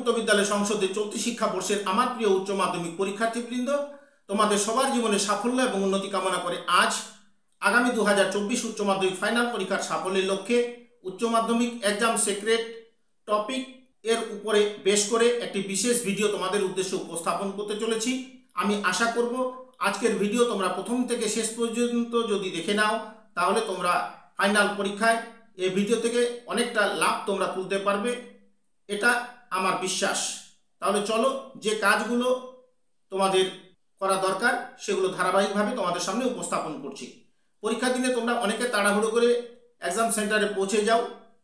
উচ্চ বিদ্যালয় সংসদে চলতি শিক্ষাবর্ষের আমার প্রিয় উচ্চ মাধ্যমিক পরীক্ষার্থীবৃন্দ, তোমাদের সবার জীবনে সাফল্য এবং উন্নতি কামনা করে আজ আগামী 2024 উচ্চ মাধ্যমিক ফাইনাল পরীক্ষার সাফল্যের লক্ষ্যে উচ্চ মাধ্যমিক এক্সাম সিক্রেট টপিক এর উপরে বেশ করে একটি বিশেষ ভিডিও তোমাদের উদ্দেশ্যে উপস্থাপন করতে চলেছি। আমি আশা করব আজকের ভিডিও তোমরা প্রথম থেকে শেষ পর্যন্ত যদি দেখে নাও তাহলে তোমরা ফাইনাল পরীক্ষায় এই ভিডিও থেকে অনেকটা লাভ তোমরা তুলতে পারবে, এটা আমার বিশ্বাস। তাহলে চলো, যে কাজগুলো তোমাদের করা দরকার সেগুলো ধারাবাহিকভাবে তোমাদের সামনে উপস্থাপন করছি। পরীক্ষার দিনে তোমরা অনেকে তাড়াহুড়ো করে এক্সাম সেন্টারে পৌঁছে যাও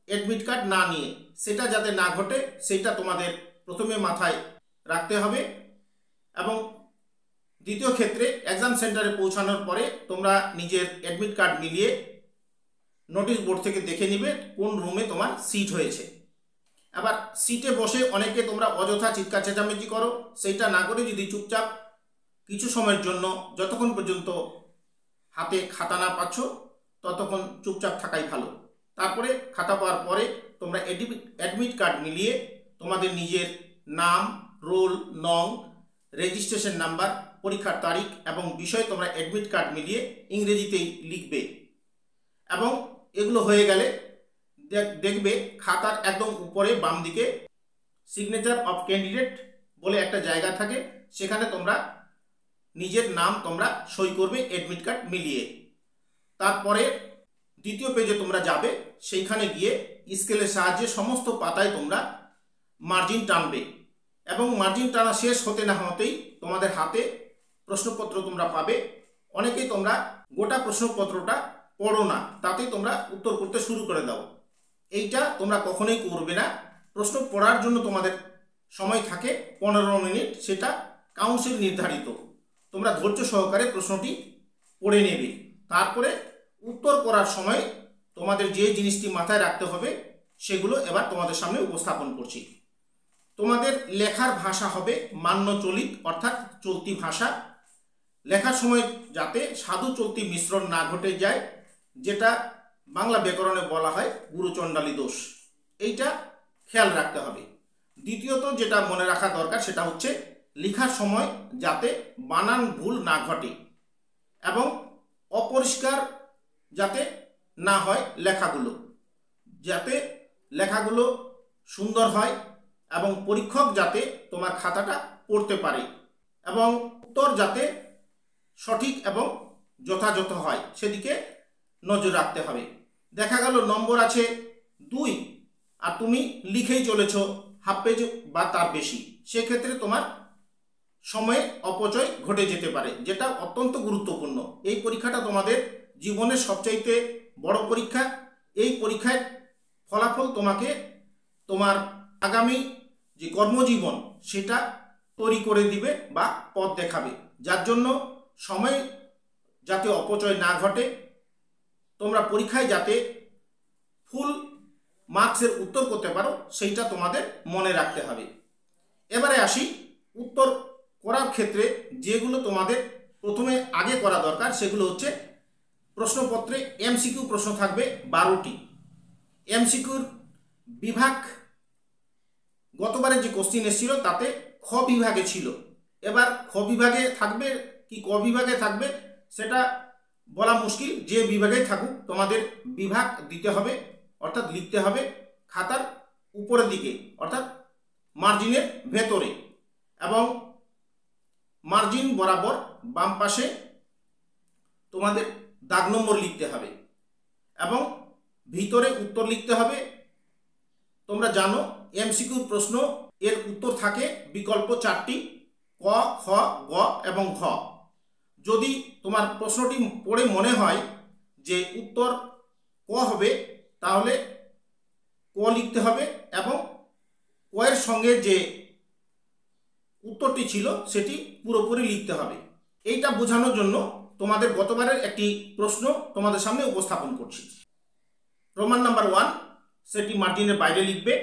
অ্যাডমিট কার্ড না নিয়ে, সেটা যাতে না ঘটে সেটা তোমাদের প্রথমে মাথায় রাখতে হবে। এবং দ্বিতীয় ক্ষেত্রে এক্সাম সেন্টারে পৌঁছানোর পরে তোমরা নিজের অ্যাডমিট কার্ড মিলিয়ে নোটিশ বোর্ড থেকে দেখে নিবে কোন রুমে তোমার সিট হয়েছে। আবার সিটে বসে অনেকে তোমরা অযথা চিৎকার চেঁচামেচি করো, সেইটা না করে যদি চুপচাপ কিছু সময়ের জন্য যতক্ষণ পর্যন্ত হাতে খাতা না পাচ্ছ ততক্ষণ চুপচাপ থাকাই ভালো। তারপরে খাতা পাওয়ার পরে তোমরা অ্যাডমিট কার্ড মিলিয়ে তোমাদের নিজের নাম, রোল নং, রেজিস্ট্রেশন নাম্বার, পরীক্ষার তারিখ এবং বিষয় তোমরা অ্যাডমিট কার্ড মিলিয়ে ইংরেজিতেই লিখবে। এবং এগুলো হয়ে গেলে দেখবে খাতার একদম উপরে বাম দিকে সিগনেচার অফ ক্যান্ডিডেট বলে একটা জায়গা থাকে, সেখানে তোমরা নিজের নাম তোমরা সই করবে অ্যাডমিট কার্ড মিলিয়ে। তারপরে দ্বিতীয় পেজে তোমরা যাবে, সেইখানে গিয়ে স্কেলের সাহায্যে সমস্ত পাতায় তোমরা মার্জিন টানবে এবং মার্জিন টানা শেষ হতে না হতেই তোমাদের হাতে প্রশ্নপত্র তোমরা পাবে। অনেকেই তোমরা গোটা প্রশ্নপত্রটা পড়ো না, তাতেই তোমরা উত্তর করতে শুরু করে দাও। এইটা তোমরা কখনোই করবে না। প্রশ্ন পড়ার জন্য তোমাদের সময় থাকে 15 মিনিট, সেটা কাউন্সিল নির্ধারিত। তোমরা ধৈর্য সহকারে প্রশ্নটি পড়ে নেবে। তারপরে উত্তর করার সময় তোমাদের যে জিনিসটি মাথায় রাখতে হবে সেগুলো এবার তোমাদের সামনে উপস্থাপন করছি। তোমাদের লেখার ভাষা হবে মান্য চলিত অর্থাৎ চলতি ভাষা। লেখার সময় যাতে সাধু চলতি মিশ্রণ না ঘটে যায়, যেটা বাংলা ব্যাকরণে বলা হয় গুরুচণ্ডালী দোষ, এইটা খেয়াল রাখতে হবে। দ্বিতীয়ত যেটা মনে রাখা দরকার সেটা হচ্ছে লেখার সময় যাতে বানান ভুল না ঘটে এবং অপরিষ্কার যাতে না হয় লেখাগুলো, যাতে লেখাগুলো সুন্দর হয় এবং পরীক্ষক যাতে তোমার খাতাটা পড়তে পারে এবং উত্তর যাতে সঠিক এবং যথাযথ হয় সেদিকে নজর রাখতে হবে। দেখা গেল নম্বর আছে 2 আর তুমি লিখেই চলেছ হাফ পেজ বা তার বেশি, সেক্ষেত্রে তোমার সময়ের অপচয় ঘটে যেতে পারে, যেটা অত্যন্ত গুরুত্বপূর্ণ। এই পরীক্ষাটা তোমাদের জীবনের সবচাইতে বড় পরীক্ষা। এই পরীক্ষায় ফলাফল তোমাকে তোমার আগামী যে কর্মজীবন সেটা তৈরি করে দিবে বা পথ দেখাবে, যার জন্য সময় যাতে অপচয় না ঘটে, তোমরা পরীক্ষায় যাতে ফুল মার্কসের উত্তর করতে পারো সেইটা তোমাদের মনে রাখতে হবে। এবারে আসি উত্তর করার ক্ষেত্রে যেগুলো তোমাদের প্রথমে আগে করা দরকার সেগুলো হচ্ছে প্রশ্নপত্রে এমসিকিউ প্রশ্ন থাকবে 12টি। এমসিকিউর বিভাগ গতবারে যে কোশ্চিন এসেছিল তাতে খ বিভাগে ছিল, এবার খ বিভাগে থাকবে কি ক বিভাগে থাকবে সেটা বলা মুশকিল। যে বিভাগেই থাকুক তোমাদের বিভাগ দিতে হবে অর্থাৎ লিখতে হবে খাতার উপরের দিকে অর্থাৎ মার্জিনের ভেতরে, এবং মার্জিন বরাবর বাম পাশে তোমাদের দাগ নম্বর লিখতে হবে এবং ভিতরে উত্তর লিখতে হবে। তোমরা জানো এমসিকিউর প্রশ্ন এর উত্তর থাকে বিকল্প 4টি, ক, খ, গ এবং ঘ। যদি তোমার প্রশ্নটি পড়ে মনে হয় যে উত্তর ক হবে তাহলে ক লিখতে হবে এবং ক এর সঙ্গে যে উত্তরটি ছিল সেটি পুরোপুরি লিখতে হবে। এইটা বোঝানোর জন্য তোমাদের গতবারের একটি প্রশ্ন তোমাদের সামনে উপস্থাপন করছি। প্রমাণ নাম্বার 1, সেটি মার্জিনের বাইরে লিখবে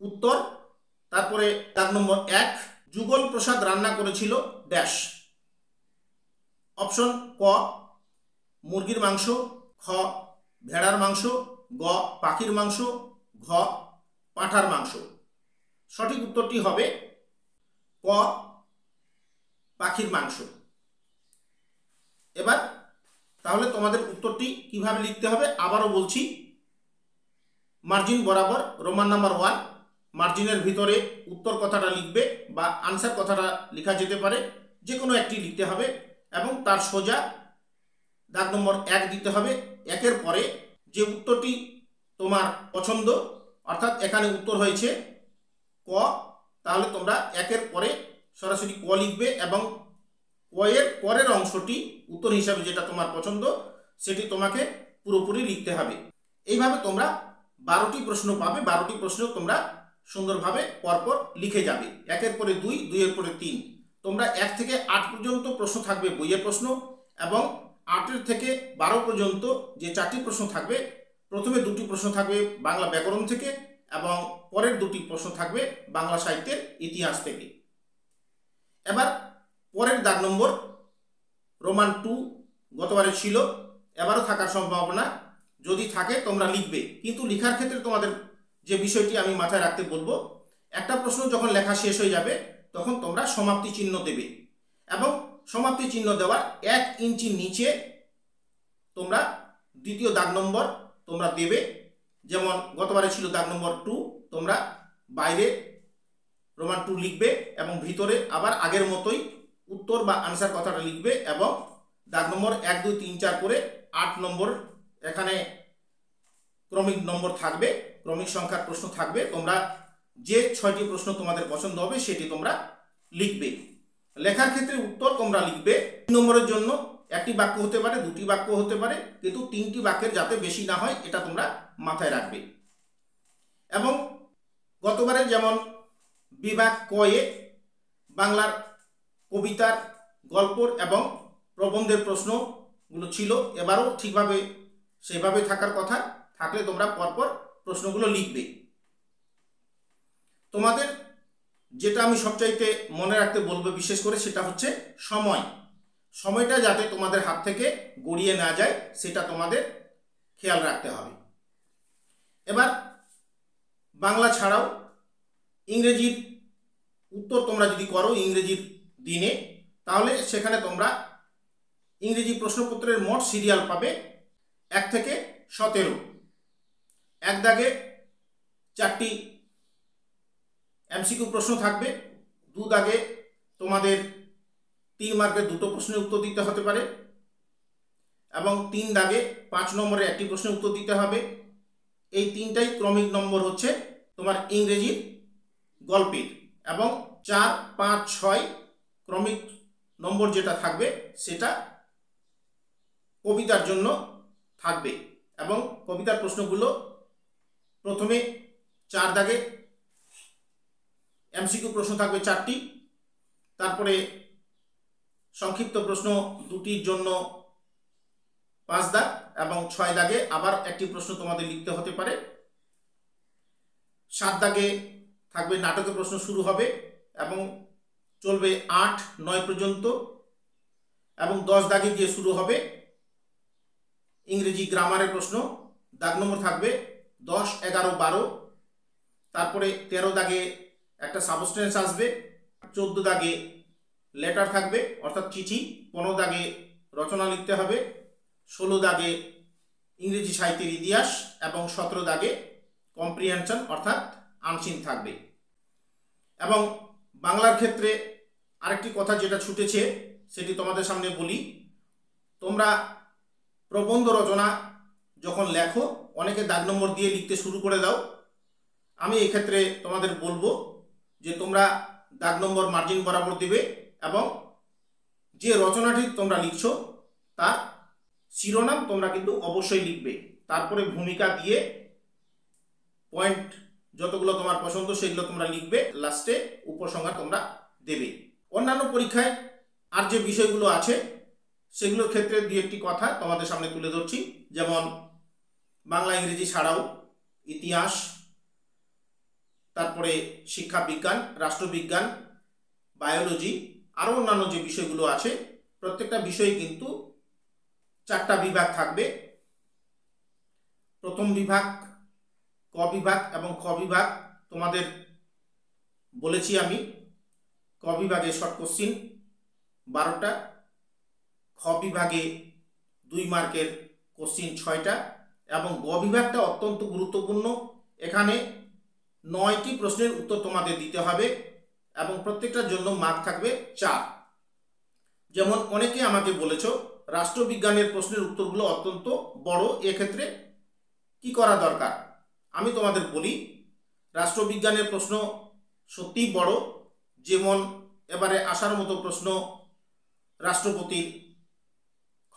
উত্তর। তারপরে দাগ নম্বর 1, যুগল প্রসাদ রান্না করেছিল ড্যাশ। অপশন ক মুরগির মাংস, খ ভেড়ার মাংস, গ পাখির মাংস, ঘ পাঁঠার মাংস। সঠিক উত্তরটি হবে ক, পাখির মাংস। এবার তাহলে তোমাদের উত্তরটি কিভাবে লিখতে হবে আবারও বলছি। মার্জিন বরাবর রোমান নাম্বার 1, মার্জিনের ভিতরে উত্তর কথাটা লিখবে বা আনসার কথাটা লেখা যেতে পারে, যে কোনো একটি লিখতে হবে এবং তার সোজা দাগ নম্বর 1 দিতে হবে। একের পরে যে উত্তরটি তোমার পছন্দ, অর্থাৎ এখানে উত্তর হয়েছে ক, তাহলে তোমরা একের পরে সরাসরি ক লিখবে এবং ক এর পরের অংশটি উত্তর হিসাবে যেটা তোমার পছন্দ সেটি তোমাকে পুরোপুরি লিখতে হবে। এইভাবে তোমরা 12টি প্রশ্ন পাবে। 12টি প্রশ্ন তোমরা সুন্দরভাবে পরপর লিখে যাবে। একের পরে 2, 2-এর পরে 3। তোমরা 1 থেকে 8 পর্যন্ত প্রশ্ন থাকবে বইয়ের প্রশ্ন এবং 8 থেকে 12 পর্যন্ত যে 4টি প্রশ্ন থাকবে, প্রথমে 2টি প্রশ্ন থাকবে বাংলা ব্যাকরণ থেকে এবং পরের 2টি প্রশ্ন থাকবে বাংলা সাহিত্যের ইতিহাস থেকে। এবার পরের দাগ নম্বর রোমান 2 গতবারে ছিল, এবারও থাকার সম্ভাবনা, যদি থাকে তোমরা লিখবে। কিন্তু লেখার ক্ষেত্রে তোমাদের যে বিষয়টি আমি মাথায় রাখতে বলবো, একটা প্রশ্ন যখন লেখা শেষ হয়ে যাবে তখন তোমরা সমাপ্তি চিহ্ন দেবে এবং সমাপ্তি চিহ্ন দেওয়ার 1 ইঞ্চি নিচে তোমরা দ্বিতীয় দাগ নম্বর তোমরা দেবে। যেমন গতবারে ছিল দাগ নম্বর 2, তোমরা বাইরে রোমান 2 লিখবে এবং ভিতরে আবার আগের মতোই উত্তর বা আনসার কথাটা লিখবে এবং দাগ নম্বর 1, 2, 3, 4 করে 8 নম্বর এখানে ক্রমিক নম্বর থাকবে, ক্রমিক সংখ্যার প্রশ্ন থাকবে। তোমরা যে 6টি প্রশ্ন তোমাদের পছন্দ হবে সেটি তোমরা লিখবে। লেখার ক্ষেত্রে উত্তর তোমরা লিখবে 3 নম্বরের জন্য 1টি বাক্য হতে পারে, 2টি বাক্য হতে পারে, কিন্তু 3টি বাক্যের যাতে বেশি না হয় এটা তোমরা মাথায় রাখবে। এবং গতবারে যেমন বিভাগ ক এ বাংলার কবিতার, গল্পর এবং প্রবন্ধের প্রশ্নগুলো ছিল, এবারও ঠিকভাবে সেভাবে থাকার কথা। থাকলে তোমরা পরপর প্রশ্নগুলো লিখবে। তোমাদের যেটা আমি সবচাইতে মনে রাখতে বলবো বিশেষ করে সেটা হচ্ছে সময়টা যাতে তোমাদের হাত থেকে গড়িয়ে না যায় সেটা তোমাদের খেয়াল রাখতে হবে। এবার বাংলা ছাড়াও ইংরেজির উত্তর তোমরা যদি করো ইংরেজির দিনে, তাহলে সেখানে তোমরা ইংরেজি প্রশ্নপত্রের মোট সিরিয়াল পাবে 1 থেকে 17। এক দাগে 4টি এমসিকিউ প্রশ্ন থাকবে, 2 দাগে তোমাদের 3 মার্কের 2টো প্রশ্নের উত্তর দিতে হতে পারে এবং 3 দাগে 5 নম্বরের একটি প্রশ্নের উত্তর দিতে হবে। এই 3টাই ক্রমিক নম্বর হচ্ছে তোমার ইংরেজির গল্পের এবং 4, 5, 6 ক্রমিক নম্বর যেটা থাকবে সেটা কবিতার জন্য থাকবে এবং কবিতার প্রশ্নগুলো প্রথমে 4 দাগে এমসিকিউ প্রশ্ন থাকবে 4টি, তারপরে সংক্ষিপ্ত প্রশ্ন 2টির জন্য 5 দাগ এবং 6 দাগে আবার একটি প্রশ্ন তোমাদের লিখতে হতে পারে। 7 দাগে থাকবে নাটকের প্রশ্ন শুরু হবে এবং চলবে 8, 9 পর্যন্ত এবং 10 দাগে গিয়ে শুরু হবে ইংরেজি গ্রামারের প্রশ্ন। দাগ নম্বর থাকবে 10, 11, 12। তারপরে 13 দাগে একটা সাবস্টেন্স আসবে, 14 দাগে লেটার থাকবে অর্থাৎ চিঠি, 15 দাগে রচনা লিখতে হবে, 16 দাগে ইংরেজি সাহিত্যের ইতিহাস এবং 17 দাগে কম্প্রিহেনশন অর্থাৎ আনসিন থাকবে। এবং বাংলার ক্ষেত্রে আরেকটি কথা যেটা ছুটেছে সেটি তোমাদের সামনে বলি। তোমরা প্রবন্ধ রচনা যখন লেখো অনেকে দাগ নম্বর দিয়ে লিখতে শুরু করে দাও। আমি এক্ষেত্রে তোমাদের বলবো যে তোমরা দাগ নম্বর মার্জিন বরাবর দিবে এবং যে রচনাটি তোমরা লিখছো তার শিরোনাম তোমরা কিন্তু অবশ্যই লিখবে। তারপরে ভূমিকা দিয়ে পয়েন্ট যতগুলো তোমার পছন্দ সেগুলো তোমরা লিখবে, লাস্টে উপসংহার তোমরা দেবে। অন্যান্য পরীক্ষায় আর যে বিষয়গুলো আছে সেগুলোর ক্ষেত্রে 2-1টি কথা তোমাদের সামনে তুলে ধরছি। যেমন বাংলা ইংরেজি ছাড়াও ইতিহাস, তারপরে শিক্ষা বিজ্ঞান, রাষ্ট্রবিজ্ঞান, বায়োলজি, আরও অন্যান্য যে বিষয়গুলো আছে প্রত্যেকটা বিষয়ে কিন্তু 4টা বিভাগ থাকবে। প্রথম বিভাগ, ক বিভাগ এবং খ বিভাগ তোমাদের বলেছি আমি ক বিভাগে শর্ট কোশ্চিন 12টা, খ বিভাগে 2 মার্কের কোশ্চিন 6টা এবং গ বিভাগটা অত্যন্ত গুরুত্বপূর্ণ। এখানে 9টি প্রশ্নের উত্তর তোমাদের দিতে হবে এবং প্রত্যেকটার জন্য মার্ক থাকবে 4। যেমন অনেকে আমাকে বলেছো রাষ্ট্রবিজ্ঞানের প্রশ্নের উত্তরগুলো অত্যন্ত বড়, এক্ষেত্রে কি করা দরকার? আমি তোমাদের বলি, রাষ্ট্রবিজ্ঞানের প্রশ্ন সত্যিই বড়। যেমন এবারে আসার মতো প্রশ্ন রাষ্ট্রপতির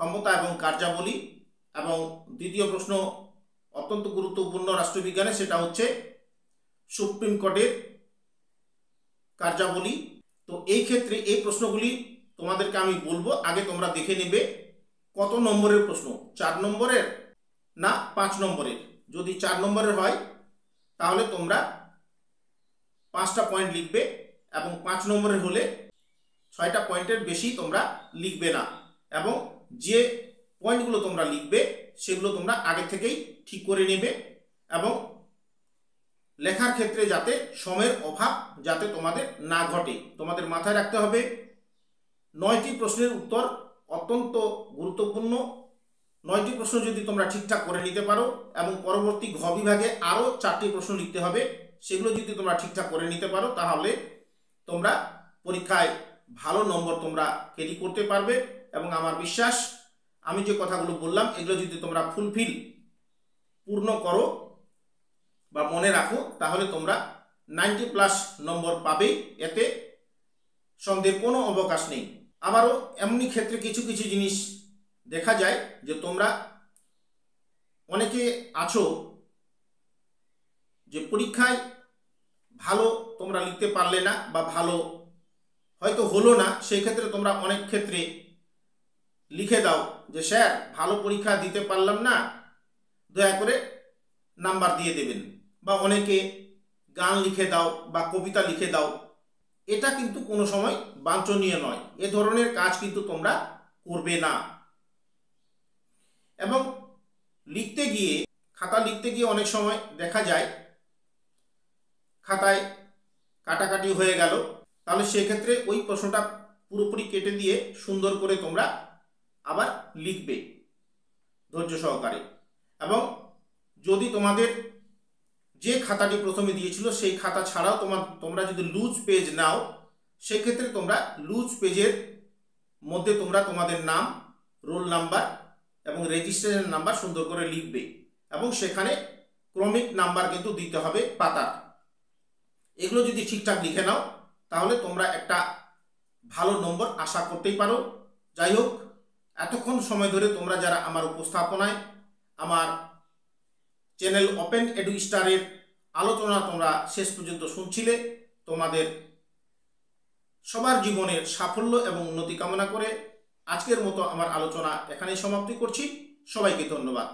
ক্ষমতা এবং কার্যাবলী, এবং দ্বিতীয় প্রশ্ন অত্যন্ত গুরুত্বপূর্ণ রাষ্ট্রবিজ্ঞানে, সেটা হচ্ছে সুপ্রিম কোর্টের কার্যাবলী। তো এই ক্ষেত্রে এই প্রশ্নগুলি তোমাদেরকে আমি বলবো, আগে তোমরা দেখে নেবে কত নম্বরের প্রশ্ন, 4 নম্বরের না 5 নম্বরের। যদি 4 নম্বরের হয় তাহলে তোমরা 5টা পয়েন্ট লিখবে এবং 5 নম্বরের হলে 6টা পয়েন্টের বেশি তোমরা লিখবে না। এবং যে পয়েন্টগুলো তোমরা লিখবে সেগুলো তোমরা আগে থেকেই ঠিক করে নেবে এবং লেখার ক্ষেত্রে যাতে সময়ের অভাব যাতে তোমাদের না ঘটে। তোমাদের মাথায় রাখতে হবে 9টি প্রশ্নের উত্তর অত্যন্ত গুরুত্বপূর্ণ। 9টি প্রশ্ন যদি তোমরা ঠিকঠাক করে নিতে পারো এবং পরবর্তী ঘ বিভাগে আরও 4টি প্রশ্ন লিখতে হবে, সেগুলো যদি তোমরা ঠিকঠাক করে নিতে পারো তাহলে তোমরা পরীক্ষায় ভালো নম্বর তোমরা ক্যারি করতে পারবে। এবং আমার বিশ্বাস, আমি যে কথাগুলো বললাম এগুলো যদি তোমরা ফুলফিল পূর্ণ করো বা মনে রাখো তাহলে তোমরা 90+ নম্বর পাবেই, এতে সন্দেহের কোনো অবকাশ নেই। আবারও এমনি ক্ষেত্রে কিছু কিছু জিনিস দেখা যায় যে তোমরা অনেকে আছো যে পরীক্ষায় ভালো তোমরা লিখতে পারলে না বা ভালো হয়তো হলো না, সেই ক্ষেত্রে তোমরা অনেক ক্ষেত্রে লিখে দাও যে স্যার ভালো পরীক্ষা দিতে পারলাম না, দয়া করে নাম্বার দিয়ে দেবেন। বা অনেকে গান লিখে দাও বা কবিতা লিখে দাও। এটা কিন্তু কোনো সময় বাঞ্ছনীয় নয়, এ ধরনের কাজ কিন্তু তোমরা করবে না। এবং খাতা লিখতে গিয়ে অনেক সময় দেখা যায় খাতায় কাটাকাটি হয়ে গেল, তাহলে সেক্ষেত্রে ওই প্রশ্নটা পুরোপুরি কেটে দিয়ে সুন্দর করে তোমরা আবার লিখবে ধৈর্য সহকারে। এবং যদি তোমাদের যে খাতাটি প্রথমে দিয়েছিল সেই খাতা ছাড়াও তোমরা যদি লুজ পেজ নাও, সেক্ষেত্রে তোমরা লুজ পেজের মধ্যে তোমরা তোমাদের নাম, রোল নাম্বার এবং রেজিস্ট্রেশন নাম্বার সুন্দর করে লিখবে এবং সেখানে ক্রমিক নাম্বার কিন্তু দিতে হবে পাতার। এগুলো যদি ঠিকঠাক লিখে নাও তাহলে তোমরা একটা ভালো নম্বর আশা করতেই পারো। যাই হোক, এতক্ষণ সময় ধরে তোমরা যারা আমার উপস্থাপনায় আমার চ্যানেল ওপেন এডু স্টারের আলোচনা তোমরা শেষ পর্যন্ত শুনছিলে, তোমাদের সবার জীবনের সাফল্য এবং উন্নতি কামনা করে আজকের মতো আমার আলোচনা এখানেই সমাপ্তি করছি। সবাইকে ধন্যবাদ।